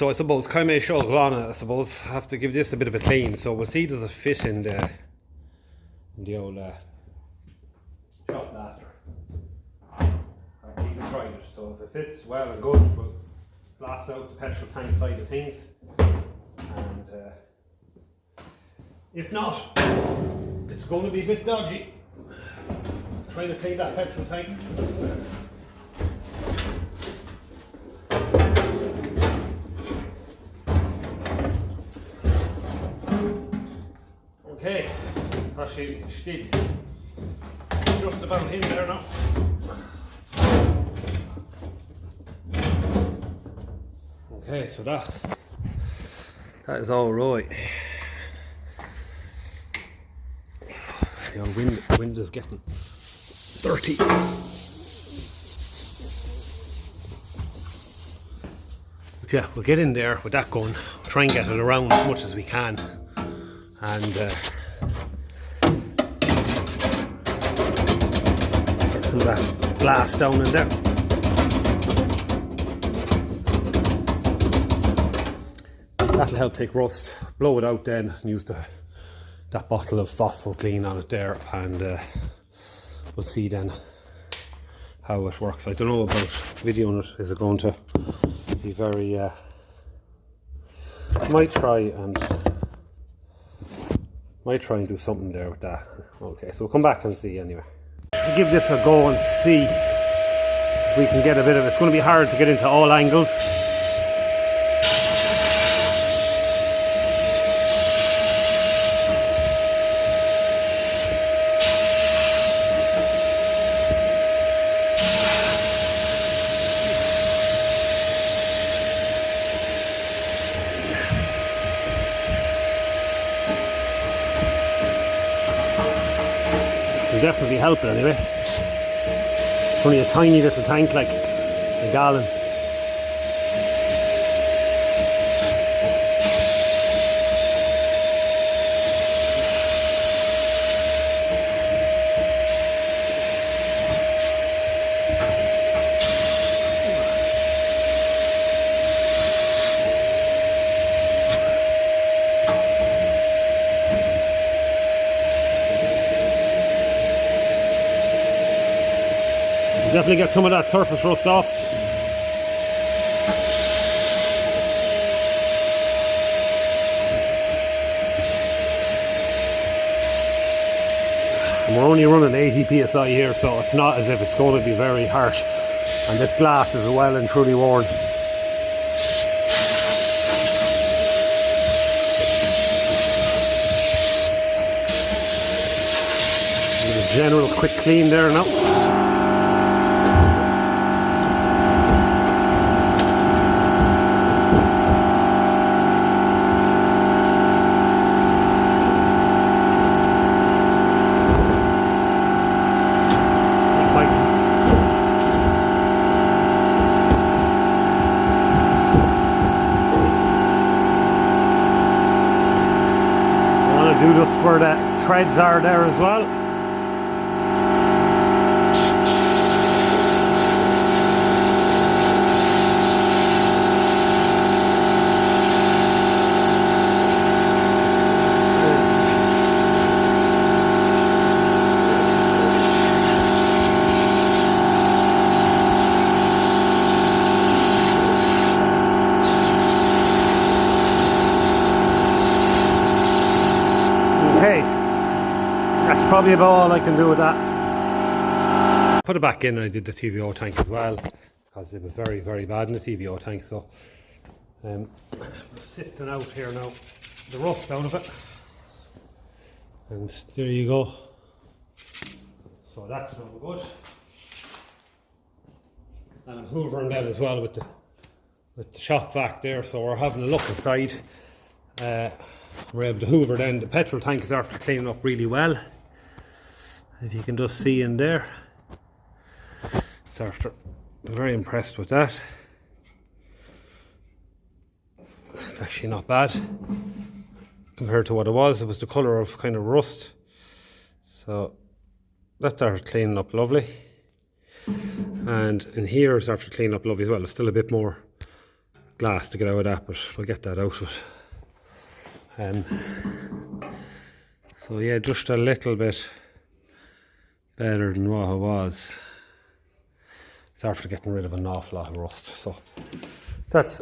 so I suppose Kaime Shoglana, I suppose have to give this a bit of a clean, so we'll see does it fit in the old shot blaster. I keep it tried it, so if it fits well and good, we'll blast out the petrol tank side of things, and if not, it's going to be a bit dodgy. Trying to clean that petrol tank. Okay, actually still just about in there now. Okay, so that is all right. The old wind is getting 30. But yeah, we'll get in there with that gun, try and get it around as much as we can, and get some of that glass down in there. That'll help take rust, blow it out then, and use that bottle of phospho clean on it there, and we'll see then how it works. I don't know about videoing it. Is it going to be very might try and do something there with that. Okay, so we'll come back and see anyway. We'll give this a go and see if we can get a bit of it. It's going to be hard to get into all angles. Definitely help it anyway. It's only a tiny little tank, like a gallon. Definitely get some of that surface rust off. And we're only running 80 psi here, so it's not as if it's going to be very harsh. And this glass is well and truly worn. Give it a general quick clean there now. Do just where the treads are there as well. That's probably about all I can do with that. Put it back in, and I did the TVO tank as well, because it was very, very bad in the TVO tank. So we're sifting out here now the rust out of it, and there you go. So that's not good. And I'm hoovering that as well with the shop vac there, so we're having a look inside. We're able to hoover then. The petrol tank is after cleaning up really well. If you can just see in there, it's after. I'm very impressed with that. It's actually not bad compared to what it was. It was the colour of kind of rust. So that's after cleaning up lovely. And in here it's after cleaning up lovely as well. There's still a bit more glass to get out of that, but we'll get that out of it. So yeah, just a little bit better than what it was. It's after getting rid of an awful lot of rust, so that's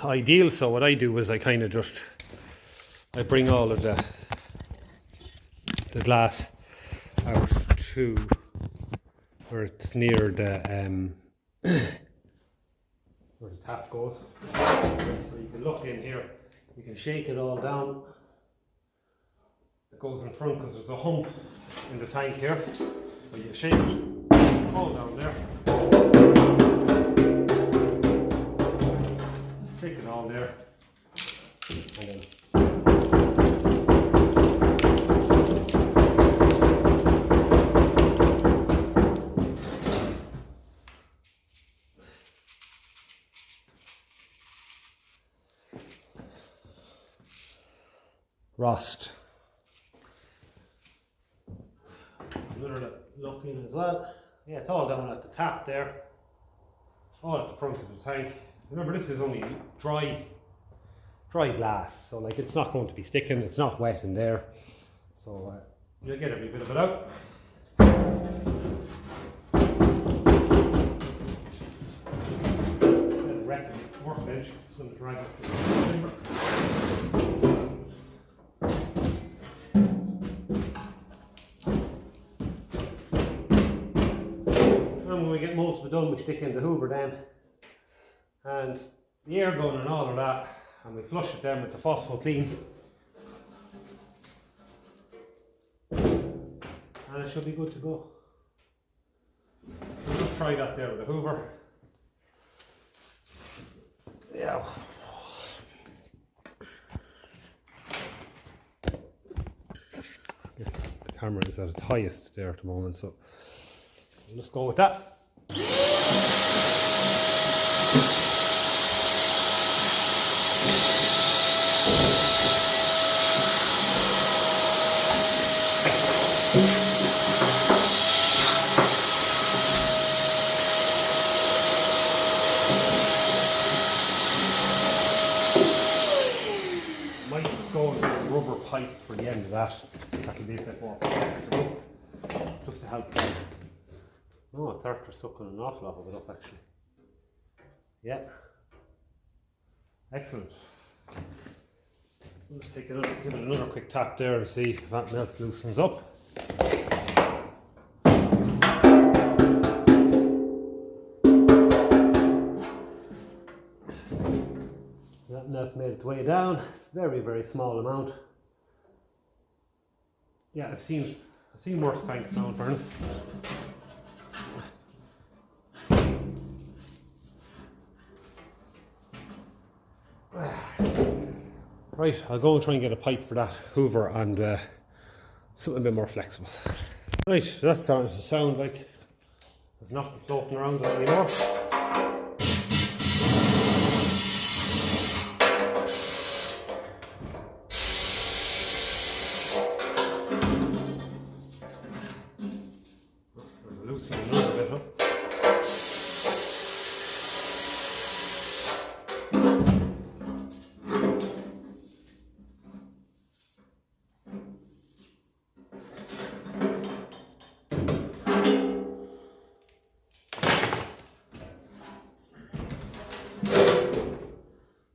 ideal. So what I do is I kind of just bring all of the glass out to where it's near the where the tap goes. So you can look in here, you can shake it all down. It goes in front because there's a hump in the tank here. So you shake it all down there. Shake it all there. And then rust. Another look in as well. Yeah, it's all down at the tap there. All at the front of the tank. Remember, this is only dry glass, so like it's not going to be sticking, it's not wet in there. So you'll get every bit of it out. Workbench, it's going to drag up the timber. And when we get most of it done, we stick in the hoover then, and the air gun and all of that, and we flush it then with the Phospho Clean, and it should be good to go. So just try that there with the hoover. Yeah. The camera is at its highest there at the moment, so let's go with that. Might just go with a rubber pipe for the end of that. That'll be a bit more flexible, just to help. No, it's after sucking an awful lot of it up actually. Yeah. Excellent. Let's give it another quick tap there and see if that else loosens up. That's made its way down. It's a very, very small amount. Yeah, I've seen worse tanks now in fairness. Right, I'll go and try and get a pipe for that hoover and something a bit more flexible. Right, that's starting to sound like there's nothing floating around anymore. Loosening a little bit up.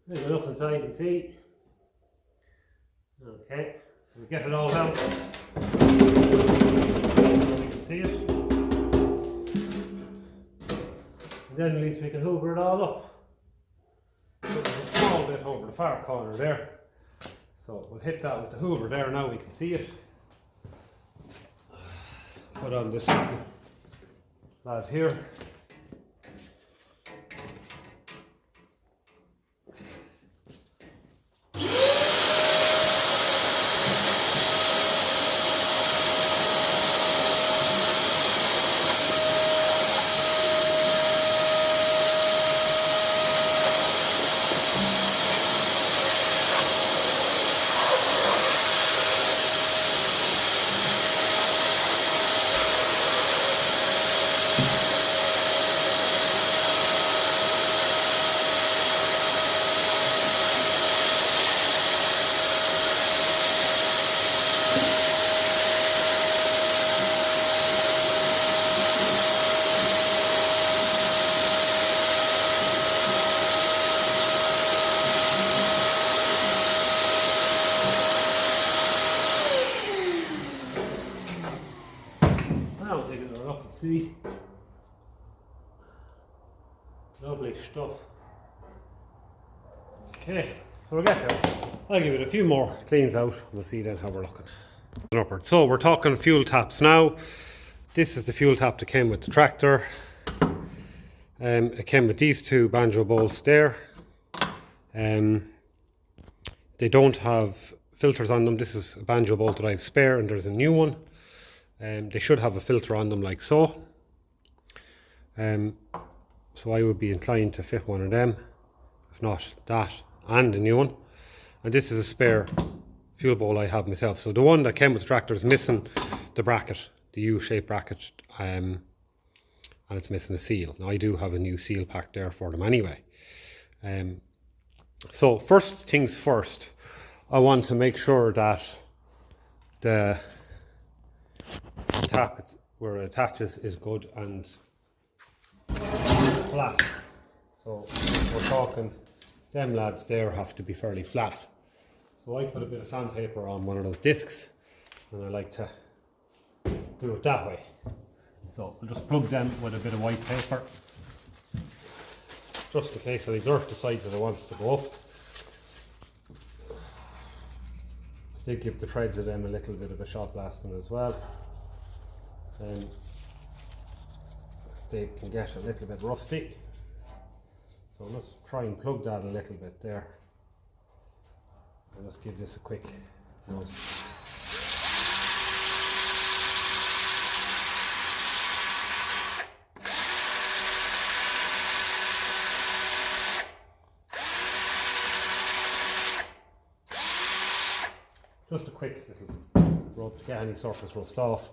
There's a look inside and see. Okay, so we get it all out. You can see it. And then at least we can hoover it all up. So there's a small bit over the far corner there. So we'll hit that with the hoover there, now we can see it. Put on this lad here. see. Lovely stuff. Okay, so we'll get there. I'll give it a few more cleans out and we'll see then how we're looking. Upward. So we're talking fuel taps now. This is the fuel tap that came with the tractor. It came with these two banjo bolts there. They don't have filters on them. This is a banjo bolt that I have spare and there's a new one. They should have a filter on them like so. So I would be inclined to fit one of them, if not that and a new one. And this is a spare fuel bowl I have myself. So the one that came with the tractor is missing the bracket, the U-shaped bracket, and it's missing a seal. Now I do have a new seal pack there for them anyway. So first things first, I want to make sure that the tap where it attaches is good and flat. So we're talking, them lads there have to be fairly flat. So I put a bit of sandpaper on one of those discs and I like to do it that way. So I'll just plug them with a bit of white paper, just in case I dirt decides that it wants to go up. I did give the threads of them a little bit of a shot blasting as well. They can get a little bit rusty. So let's try and plug that a little bit there. And let's give this a quick nose. Just a quick little rub to get any surface rust off.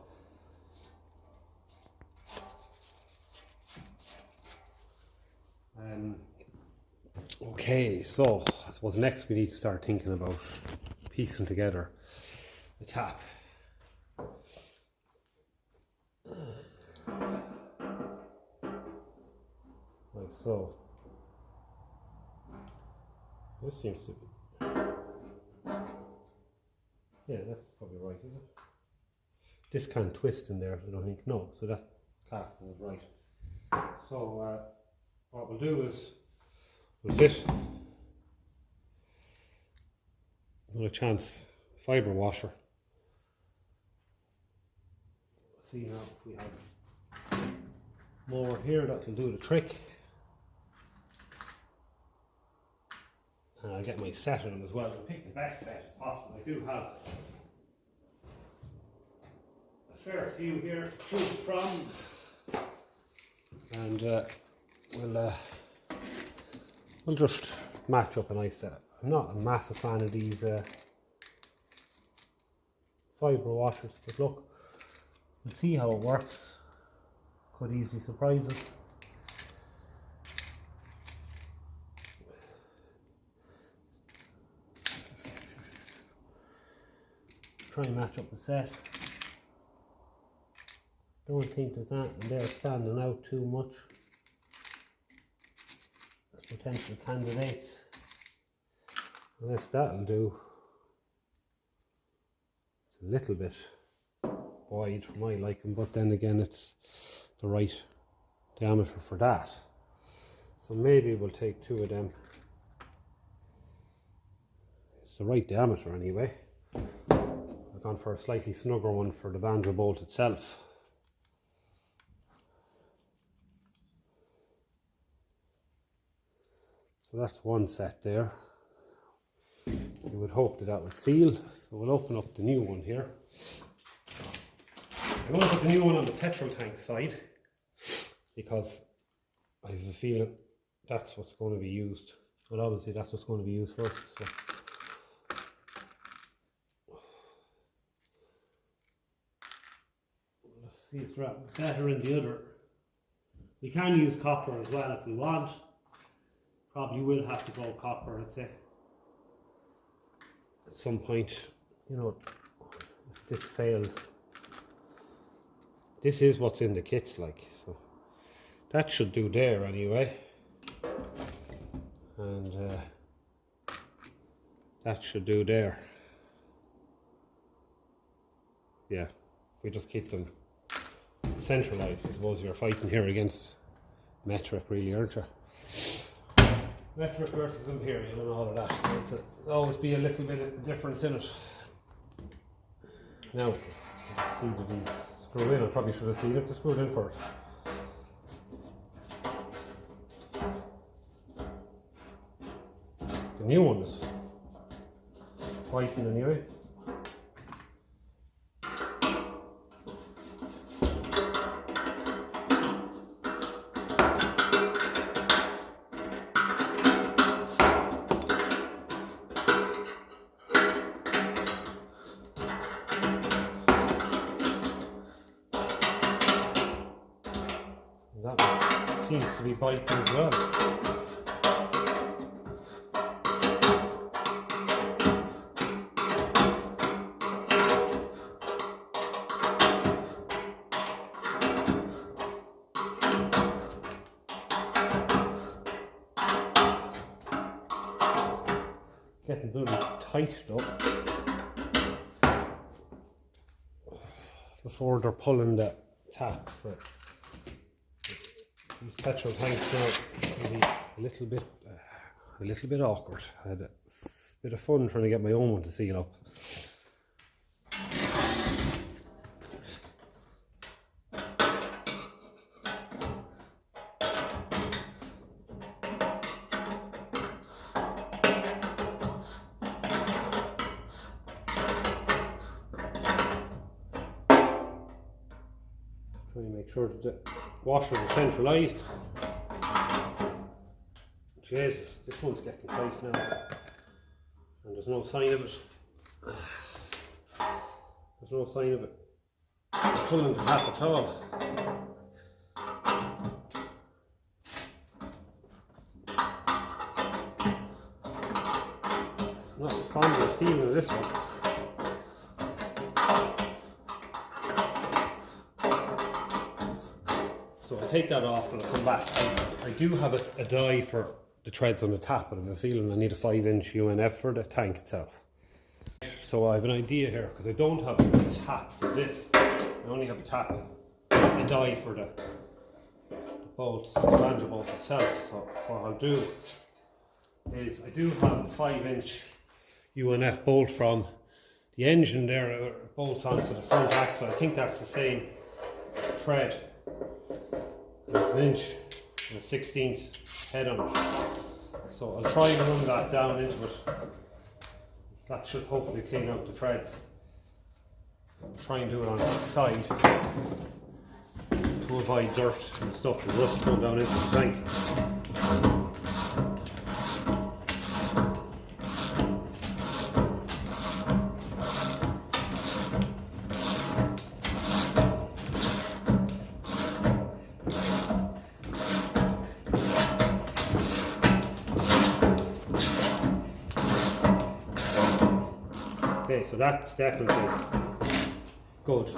Okay, so I suppose next we need to start thinking about piecing together the tap. Like so. This seems to be... Yeah, that's probably right, isn't it? This can't twist in there, I don't think. No, so that casting is right. So what we'll do is we'll fit another chance fibre washer. See now if we have more here that'll do the trick. And I'll get my set on them as well. I'll pick the best set as possible. I do have a fair few here to choose from. And we'll just match up a nice set. I'm not a massive fan of these fibre washers, but look, we'll see how it works. Could easily surprise us. Try and match up the set. Don't think there's anything there standing out too much. Potential candidates. Unless that'll do. It's a little bit wide for my liking, but then again it's the right diameter for that. So maybe we'll take two of them. It's the right diameter anyway. I've gone for a slightly snugger one for the banjo bolt itself. So that's one set there. You would hope that that would seal. So we'll open up the new one here. I'm going to put the new one on the petrol tank side because I have a feeling that's what's going to be used. Well, obviously that's what's going to be used first. So. Let's see if it's better in the other. We can use copper as well if we want. Probably will have to go copper, I'd say. At some point, you know, if this fails. This is what's in the kits, like, so that should do there anyway. And that should do there. Yeah, we just keep them centralised. I suppose you're fighting here against metric, really, aren't you? Metric versus imperial and all of that. So there'll always be a little bit of difference in it. Now, let's see, did these screw in? I probably should have seen if they screwed in first. The new one is whitened anyway. That one seems to be biting as well. Getting really tight though. Before they're pulling the tap for these petrol tanks now, can be a little bit awkward. I had a bit of fun trying to get my own one to seal up. Try and make sure that the washers are centralised. Jesus, this one's getting tight now. And there's no sign of it. There's no sign of it pulling the tap at all. I'm not fond of the feeling of this one. So I'll take that off and I'll come back. I do have a die for the treads on the tap, but I have a feeling I need a 5-inch UNF for the tank itself. So I have an idea here, because I don't have a tap for this. I only have a die for the bolts, the flanger bolt itself. So what I'll do is I do have a 5-inch UNF bolt from the engine there, bolts onto the front axle. I think that's the same thread. It's an inch and a 16th head on it. So I'll try and run that down into it. That should hopefully clean out the threads. I'll try and do it on the side to avoid dirt and stuff and rust going down into the tank. Okay, so that's definitely good.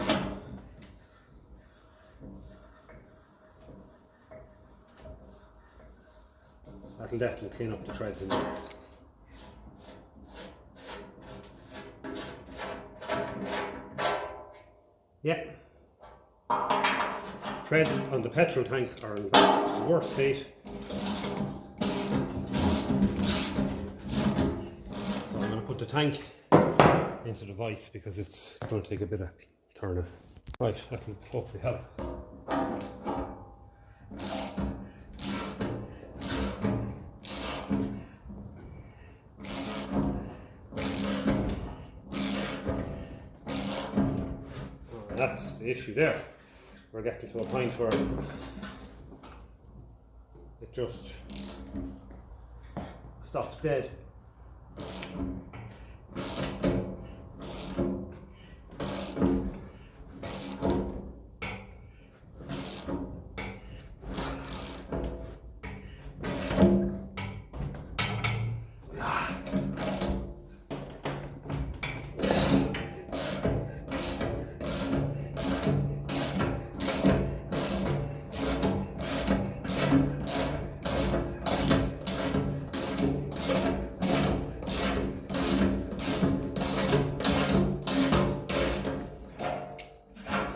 That'll definitely clean up the threads in there. Yeah. Threads on the petrol tank are in the worst state. So I'm going to put the tank into the vise because it's going to take a bit of turning. Right, that'll hopefully help. That's the issue there. We're getting to a point where it just stops dead.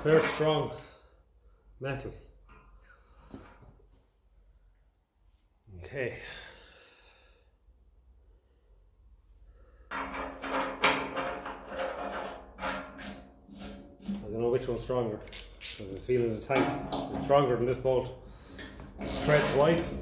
Very strong. metal. Okay. I don't know which one's stronger. So the feeling the tank is stronger than this bolt. Threads wise.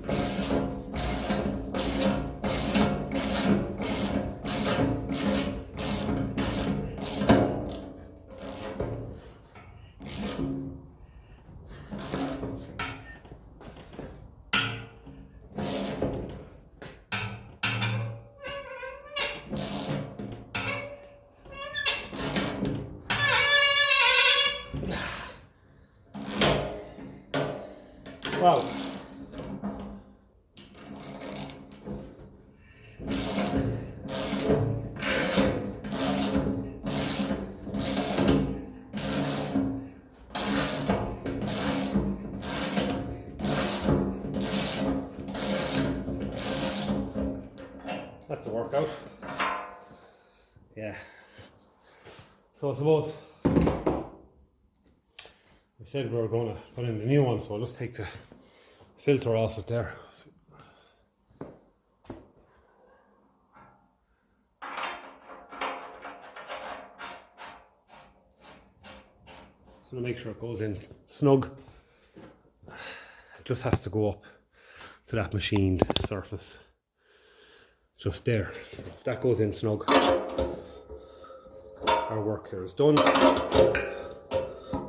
Wow. That's a workout. Yeah. So I suppose we said we were going to put in the new one, so I'll just take the filter off it there. Just want to make sure it goes in snug. It just has to go up to that machined surface. Just there. So if that goes in snug, our work here is done.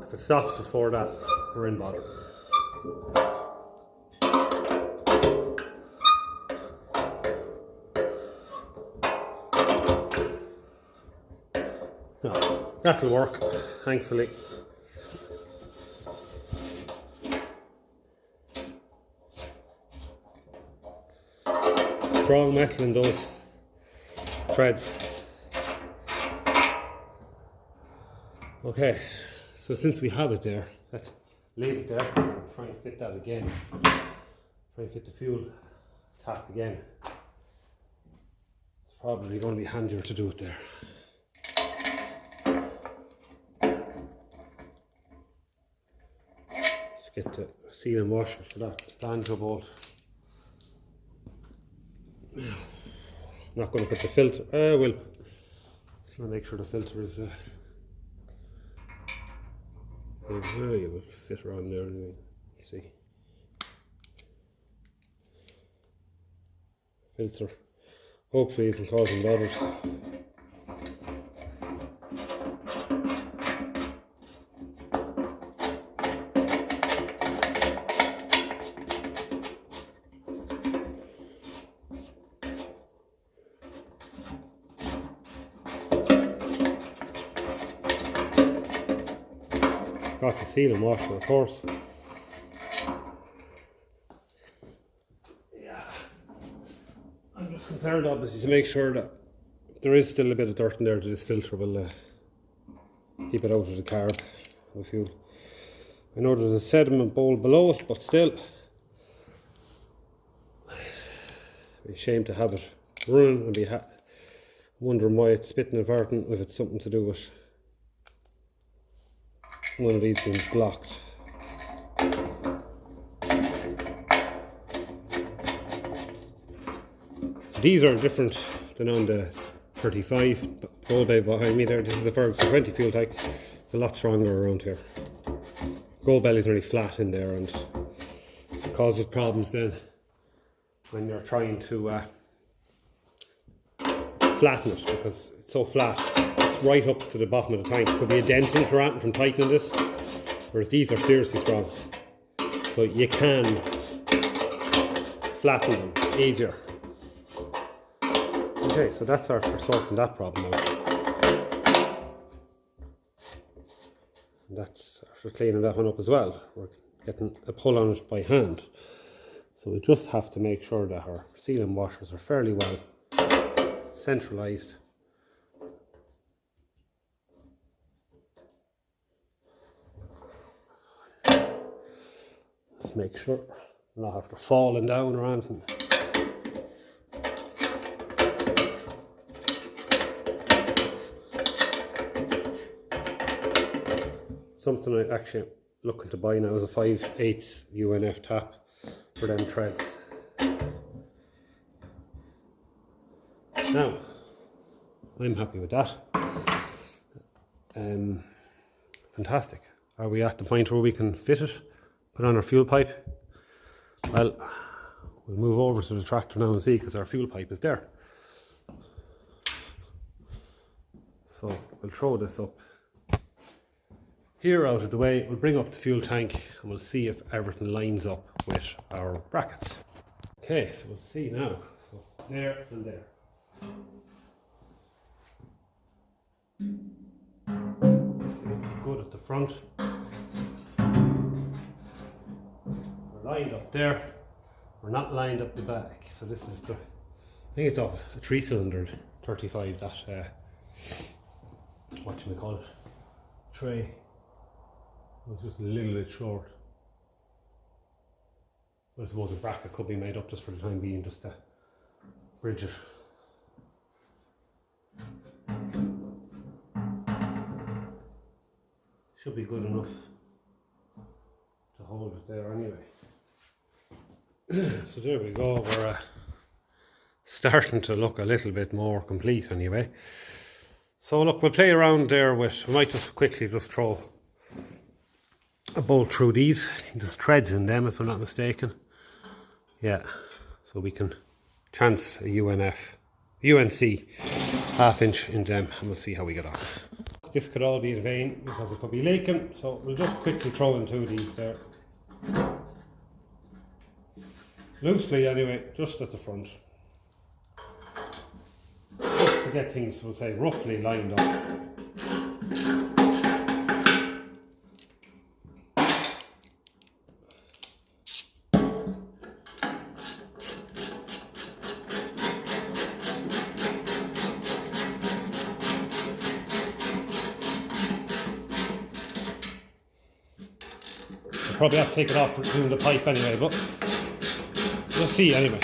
If it stops before that, we're in bother. No, that'll work, thankfully. Strong metal in those threads. Okay, so since we have it there, let's leave it there. Try and fit that again. Try and fit the fuel tap again. It's probably going to be handier to do it there. Let's get the sealing washer for that banjo bolt. I'm not going to put the filter. I will. Just want to make sure the filter is. You will fit around there anyway. See. Filter. Hopefully, isn't causing bothers. Got the sealing washer, of course. Yeah, I'm just concerned obviously to make sure that there is still a bit of dirt in there, that this filter will keep it out of the carb of the fuel. I know there's a sediment bowl below it, but still, be ashamed to have it running and be wondering why it's spitting and farting, if it's something to do with one of these being blocked. So these are different than on the 35 goal bay behind me there. This is a Ferguson 20 fuel tank. It's a lot stronger around here. Goal belly's really flat in there, and it causes problems then when you're trying to flatten it, because it's so flat. It's right up to the bottom of the tank. Could be a dent in for from tightening this, whereas these are seriously strong. So you can flatten them easier. Okay, so that's for sorting that problem out. And that's after cleaning that one up as well. We're getting a pull on it by hand. So we just have to make sure that our sealing washers are fairly well centralised. Let's make sure not after falling down or anything. Something I actually looking to buy now is a 5/8 UNF tap for them treads. Now, I'm happy with that. Fantastic. Are we at the point where we can fit it, put on our fuel pipe? Well, we'll move over to the tractor now and see, because our fuel pipe is there. So we'll throw this up here out of the way. We'll bring up the fuel tank and we'll see if everything lines up with our brackets. Okay, so we'll see now. So there and there. Good at the front. We're lined up there. We're not lined up the back. So this is the, I think it's off a 3-cylinder 35 that what you call it, tray. It's just a little bit short. But I suppose a bracket could be made up just for the time being, just to bridge it. Should be good enough to hold it there anyway. So there we go, we're starting to look a little bit more complete anyway. So look, we'll play around there with, we might just quickly just throw a bolt through these. I think there's threads in them if I'm not mistaken. Yeah, so we can chance a UNC 1/2 inch in them, and we'll see how we get on. This could all be in vain because it could be leaking, so we'll just quickly throw in 2 of these there. Loosely anyway, just at the front. Just to get things, we'll say, roughly lined up. Probably have to take it off for doing the pipe anyway, but we'll see anyway.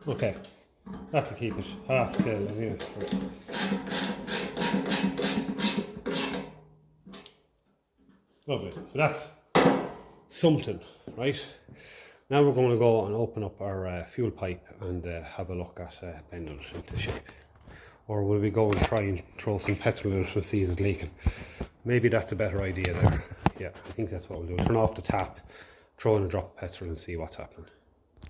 Okay, that'll keep it half still anyway. Lovely, so that's something, right? Now we're going to go and open up our fuel pipe and have a look at bending it into shape. Or will we go and try and throw some petrol in it and see is it leaking? Maybe that's a better idea there. Yeah, I think that's what we'll do. Turn off the tap, throw in a drop of petrol and see what's happening.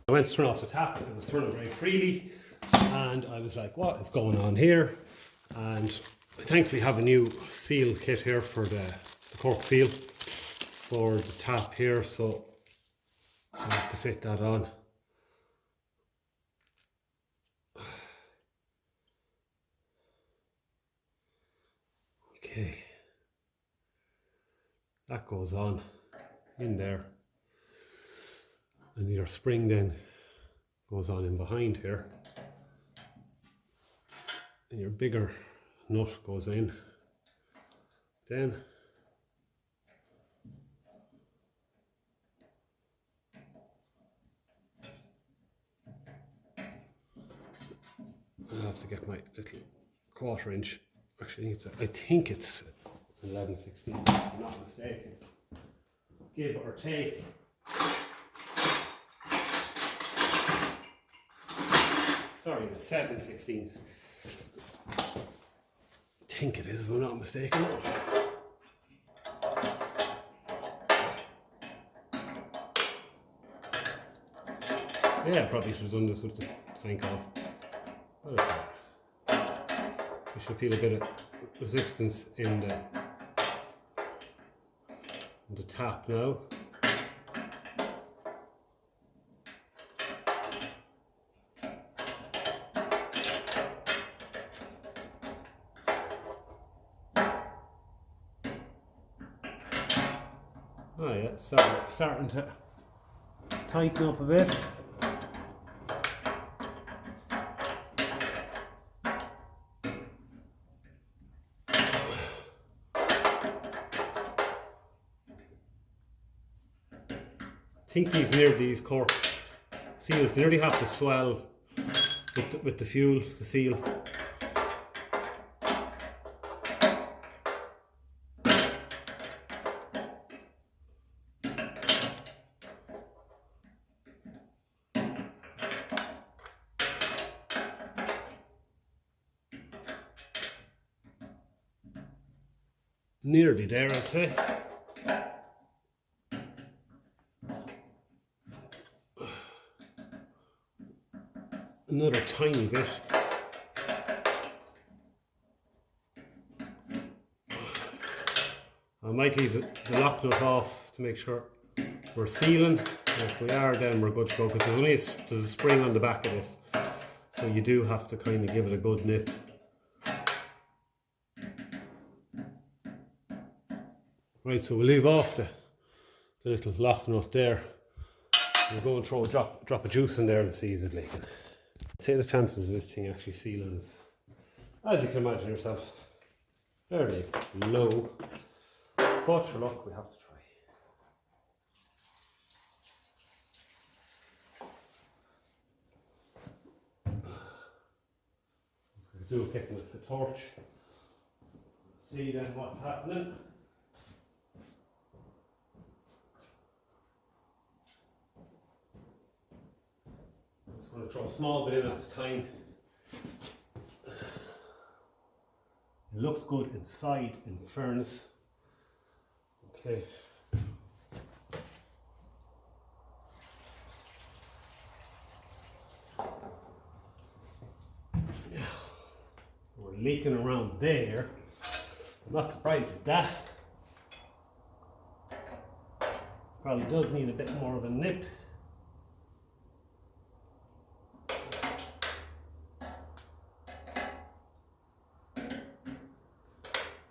I went to turn off the tap, it was turning very freely, and I was like, what is going on here? And I thankfully have a new seal kit here for the cork seal for the tap here, so I have to fit that on. Okay, that goes on in there, and your spring then goes on in behind here, and your bigger nut goes in then. I'll have to get my little 1/4 inch. Actually, I think it's 11/16, if I'm not mistaken. Give or take. Sorry, the 7/16. I think it is, if I'm not mistaken. Yeah, I probably should have done this with the tank off. You should feel a bit of resistance in the tap now. Oh yeah, starting to tighten up a bit. think these cork seals nearly have to swell with the fuel, the seal. Nearly there, I'd say. Another tiny bit. I might leave the lock nut off to make sure we're sealing. If we are, then we're good to go, because there's a spring on the back of this, so you do have to kind of give it a good nip. Right, so we'll leave off the little lock nut there. We'll go and throw a drop of juice in there and see is it leaking. I'd say the chances of this thing actually sealing is, as you can imagine yourself, fairly low. But sure, look, we have to try. So we do a pick with the torch. See then what's happening. Just going to throw a small bit in at a time. It looks good inside, in fairness. Okay. Now, we're leaking around there. I'm not surprised at that. Probably does need a bit more of a nip.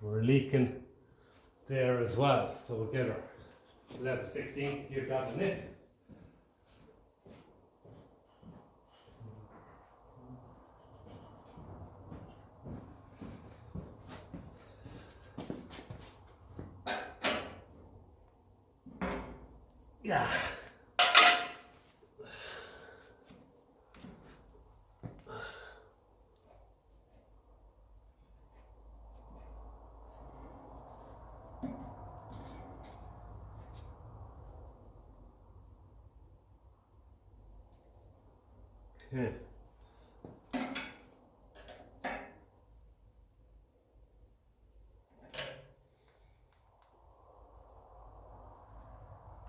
We're leaking there as well, so we'll get our 11/16 to give that a nip. Yeah. Okay.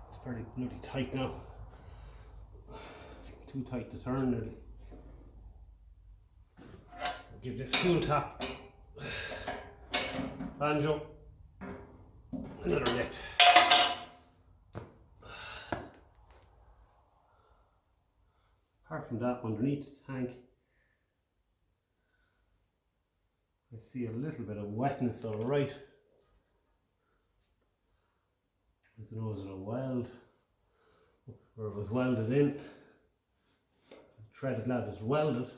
It's fairly bloody tight now. Too tight to turn nearly. I'll give this fuel tap. Banjo. Another nip. Apart from that, underneath the tank, I see a little bit of wetness, all right. I don't know, is it a weld, or it was welded in? The threaded lad is welded.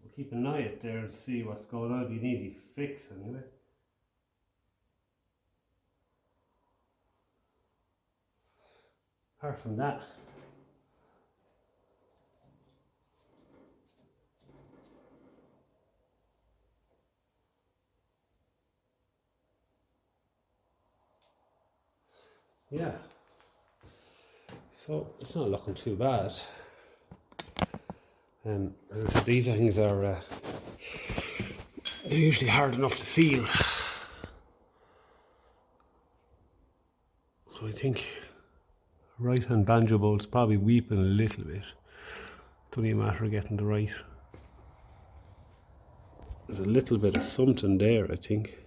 We'll keep an eye out there and see what's going on. It'll be an easy fix anyway. Apart from that, yeah, so it's not looking too bad. As I said, these things are they're usually hard enough to seal. So I think right hand banjo bolt's probably weeping a little bit. It's only a matter of getting the right. There's a little bit of something there, I think.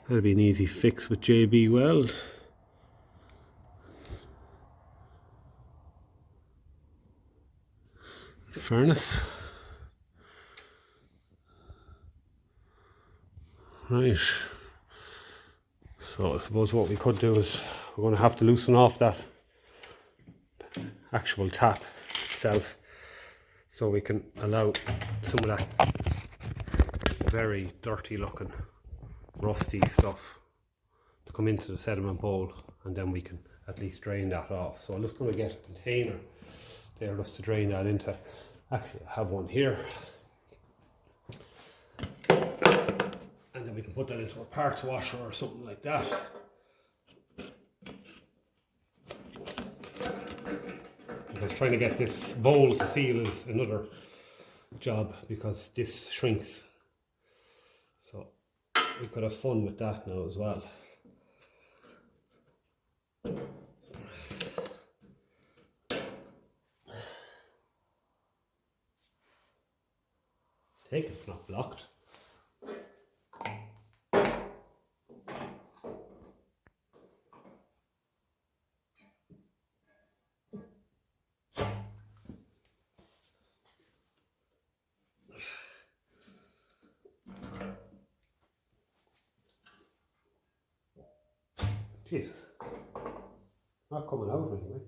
That'll be an easy fix with JB Weld. Furnace. Right. So I suppose what we could do is we're going to have to loosen off that actual tap itself, so we can allow some of that very dirty looking rusty stuff to come into the sediment bowl, and then we can at least drain that off. So I'm just going to get a container there just to drain that into. Actually, I have one here, and then we can put that into a parts washer or something like that. Because trying to get this bowl to seal is another job, because this shrinks. So we could have fun with that now as well. Take it, it's not blocked. Jesus, not coming out anyway.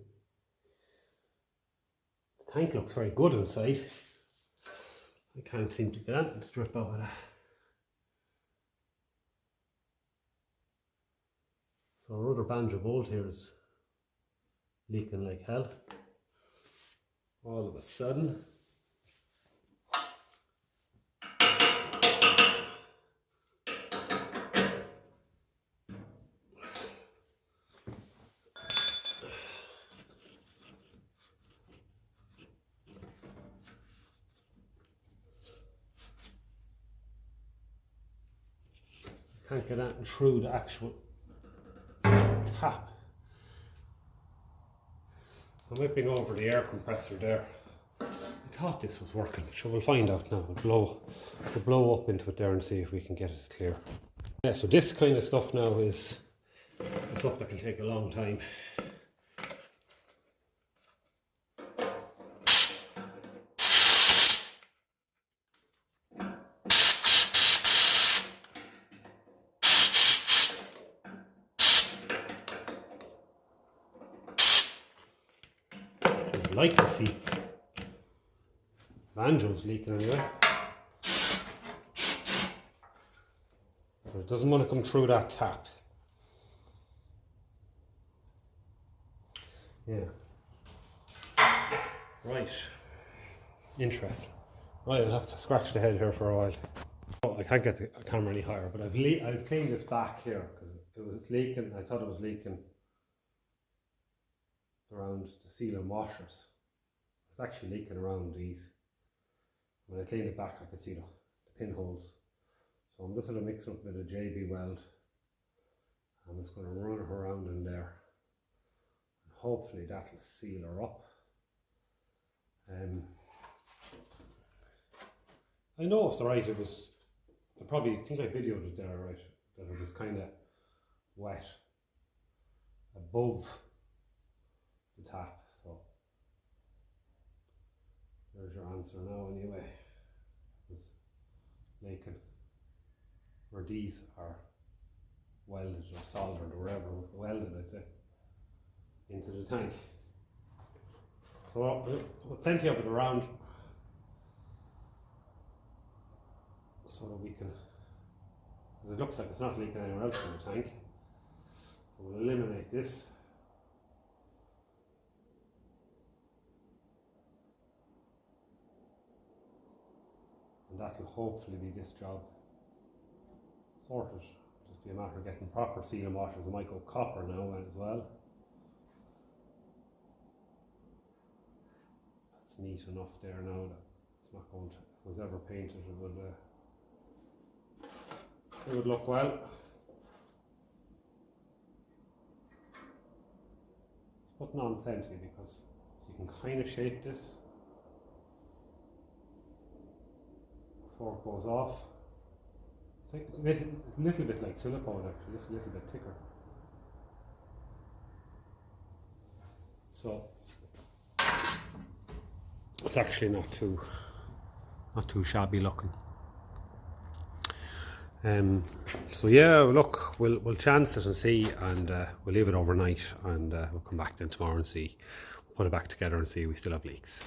The tank looks very good inside. I can't seem to get it to drip out of that. So our other banjo bolt here is leaking like hell. All of a sudden. Can't get that through the actual tap. So I'm whipping over the air compressor there. I thought this was working, so we'll find out now. We'll blow up into it there and see if we can get it clear. Yeah, so this kind of stuff now is the stuff that can take a long time. I'd like to see banjos leaking anyway, but it doesn't want to come through that tap. Yeah, right, interesting. Right, I'll have to scratch the head here for a while. Oh, I can't get the camera any higher, but I've cleaned this back here because it was leaking. I thought it was leaking around the seal and washers. It's actually leaking around these. When I cleaned it back, I could see the pinholes. So I'm just going to mix up with a JB weld. I'm just going to run it around in there, and hopefully that'll seal her up. I know if the right, it was, I probably think I videoed it there, right, that it was kind of wet above the tap. So there's your answer now anyway. It was leaking where these are welded or soldered or whatever, welded I'd say, into the tank. So plenty of it around, so that we can, because it looks like it's not leaking anywhere else in the tank. So we'll eliminate this. And that'll hopefully be this job sorted. Just be a matter of getting proper seal and washers. I might go copper now as well. That's neat enough there now that it's not going to, if it was ever painted, it would look well. It's putting on plenty because you can kind of shape this before it goes off. It's a little bit like silicone actually, just a little bit thicker. So it's actually not too shabby looking. So yeah, look, we'll chance it and see, and we'll leave it overnight, and we'll come back then tomorrow and see, put it back together and see if we still have leaks.